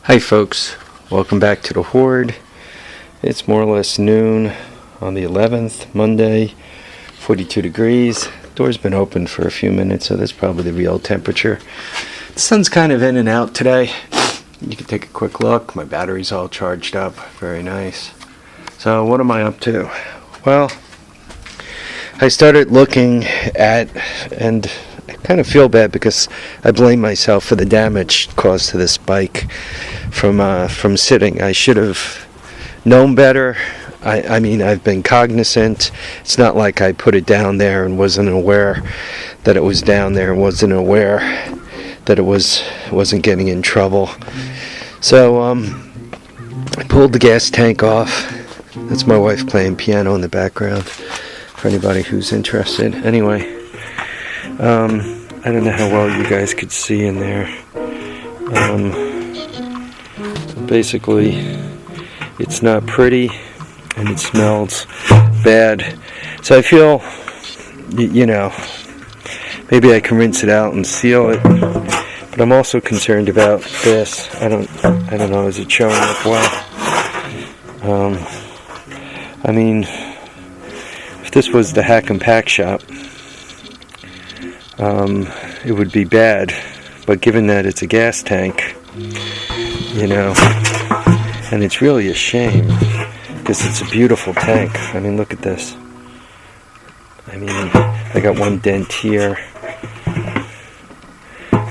Hi folks, welcome back to the Horde. It's more or less noon on the 11th, Monday, 42 degrees. Door's been open for a few minutes, so that's probably the real temperature. The sun's kind of in and out today. You can take a quick look. My battery's all charged up. Very nice. So what am I up to? Well, I started looking at, and I kind of feel bad because I blame myself for the damage caused to this bike from sitting. I should have known better. I mean, I've been cognizant. It's not like I put it down there and wasn't aware that it was down there, and wasn't aware that it wasn't getting in trouble. So I pulled the gas tank off. That's my wife playing piano in the background, for anybody who's interested. Anyway, I don't know how well you guys could see in there. Basically, it's not pretty and it smells bad. So I feel, you know, maybe I can rinse it out and seal it. But I'm also concerned about this. I don't know, is it showing up well? I mean, if this was the hack and pack shop, it would be bad. But given that it's a gas tank, you know, and it's really a shame because it's a beautiful tank. I mean, look at this. I mean, I got one dent here. I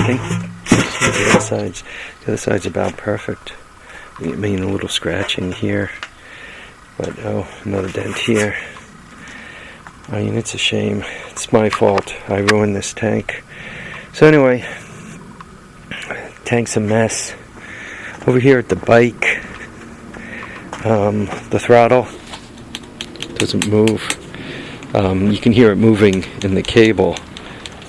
think the other side's about perfect. I mean, a little scratching here, but oh, another dent here. I mean, it's a shame. It's my fault. I ruined this tank. So anyway, tank's a mess. Over here at the bike, the throttle doesn't move. You can hear it moving in the cable,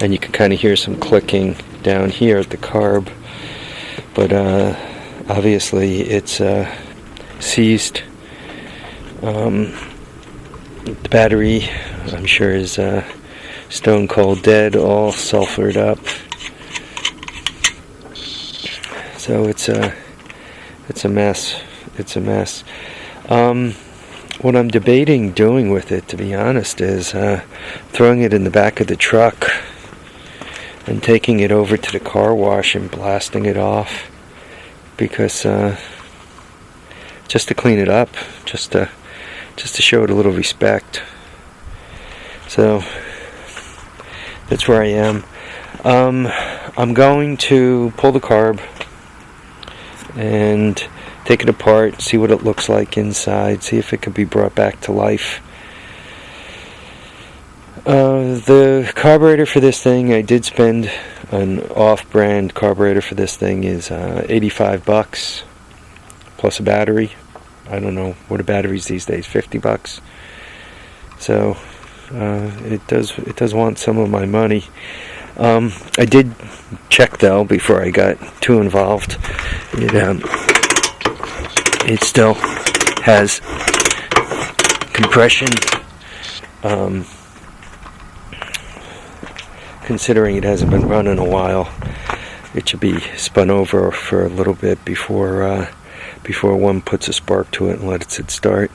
and you can kind of hear some clicking down here at the carb. But obviously it's seized. The battery, I'm sure, is stone cold dead, all sulfured up. So it's a mess. It's a mess. What I'm debating doing with it, to be honest, is throwing it in the back of the truck and taking it over to the car wash and blasting it off, because just to clean it up, just to show it a little respect. So that's where I am. I'm going to pull the carb and take it apart, see what it looks like inside, see if it can be brought back to life. The carburetor for this thing, I did spend an off-brand carburetor for this thing, is $85 plus a battery. I don't know what a battery's these days, $50. So it does want some of my money. I did check though before I got too involved. It still has compression. Considering it hasn't been run in a while, it should be spun over for a little bit before one puts a spark to it and lets it start.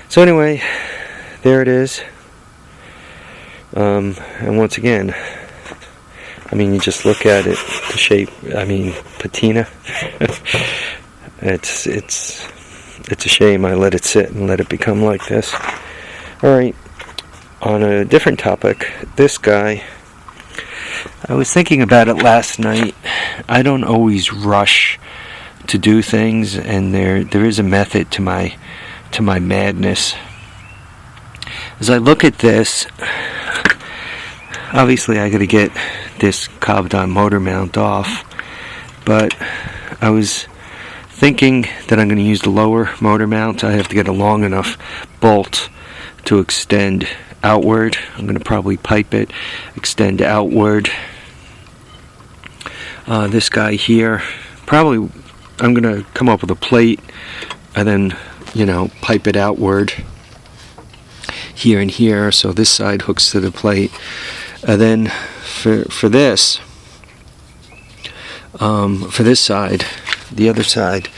So anyway, there it is. And once again, I mean, you just look at it, the shape, I mean, patina. It's a shame I let it sit and let it become like this. Alright, on a different topic, this guy, I was thinking about it last night. I don't always rush to do things, and there is a method to my madness. As I look at this, obviously I got to get this cobbed-on motor mount off, but I was thinking that I'm going to use the lower motor mount. I have to get a long enough bolt to extend outward. I'm going to probably pipe it, extend outward. This guy here, probably I'm going to come up with a plate and then, you know, pipe it outward here and here, so this side hooks to the plate. And then for this, For this side, the other side,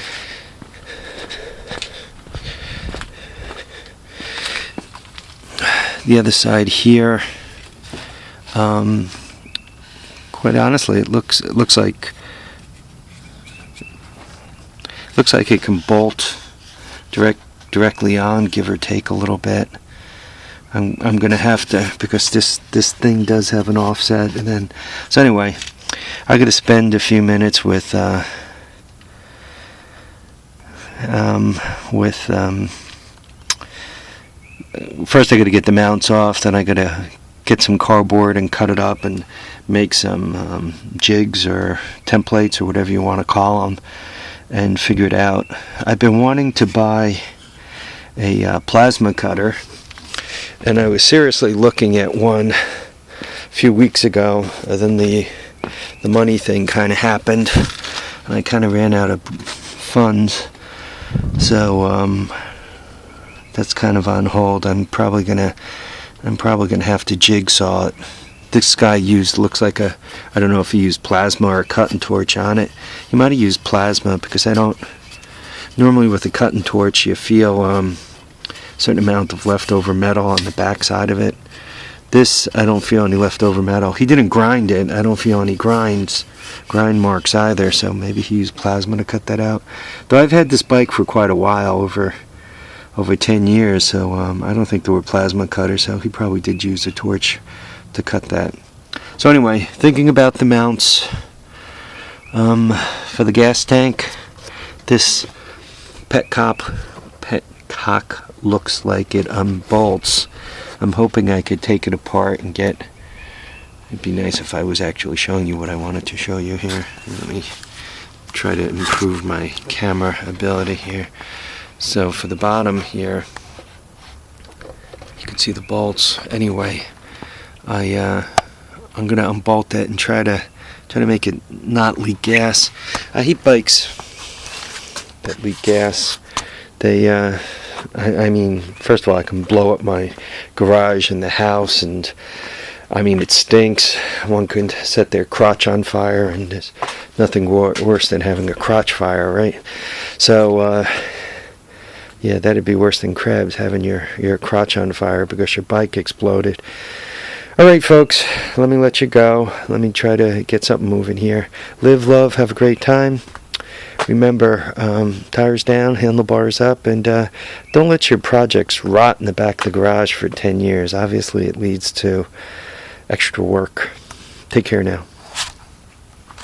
here, quite honestly, it looks like it can bolt directly on, give or take a little bit. I'm gonna have to, because this thing does have an offset, and then so anyway, I gotta spend a few minutes with first I gotta get the mounts off, then I gotta get some cardboard and cut it up and make some jigs or templates or whatever you want to call them, and figure it out. I've been wanting to buy a plasma cutter, and I was seriously looking at one a few weeks ago, and then the money thing kind of happened, and I kind of ran out of funds, so that's kind of on hold. I'm probably gonna have to jigsaw it. This guy looks like I don't know if he used plasma or a cutting torch on it. He might have used plasma, because I don't, normally with a cutting torch you feel a certain amount of leftover metal on the back side of it. This, I don't feel any leftover metal. He didn't grind it. I don't feel any grind marks either, so maybe he used plasma to cut that out. Though I've had this bike for quite a while, over 10 years, so I don't think there were plasma cutters, so he probably did use a torch to cut that. So anyway, thinking about the mounts for the gas tank, this petcock looks like it unbolts. I'm hoping I could take it apart and get, it'd be nice if I was actually showing you what I wanted to show you here. Let me try to improve my camera ability here. So for the bottom here, you can see the bolts. Anyway, I'm gonna unbolt that and try to make it not leak gas. I hate bikes that leak gas. They I mean, first of all, I can blow up my garage and the house, and I mean, it stinks. One could set their crotch on fire, and there's nothing worse than having a crotch fire, right? So yeah, that'd be worse than Krebs, having your crotch on fire because your bike exploded. Alright folks, let me let you go. Let me try to get something moving here. Live, love, have a great time. Remember, tires down, handlebars up, and don't let your projects rot in the back of the garage for 10 years. Obviously it leads to extra work. Take care now.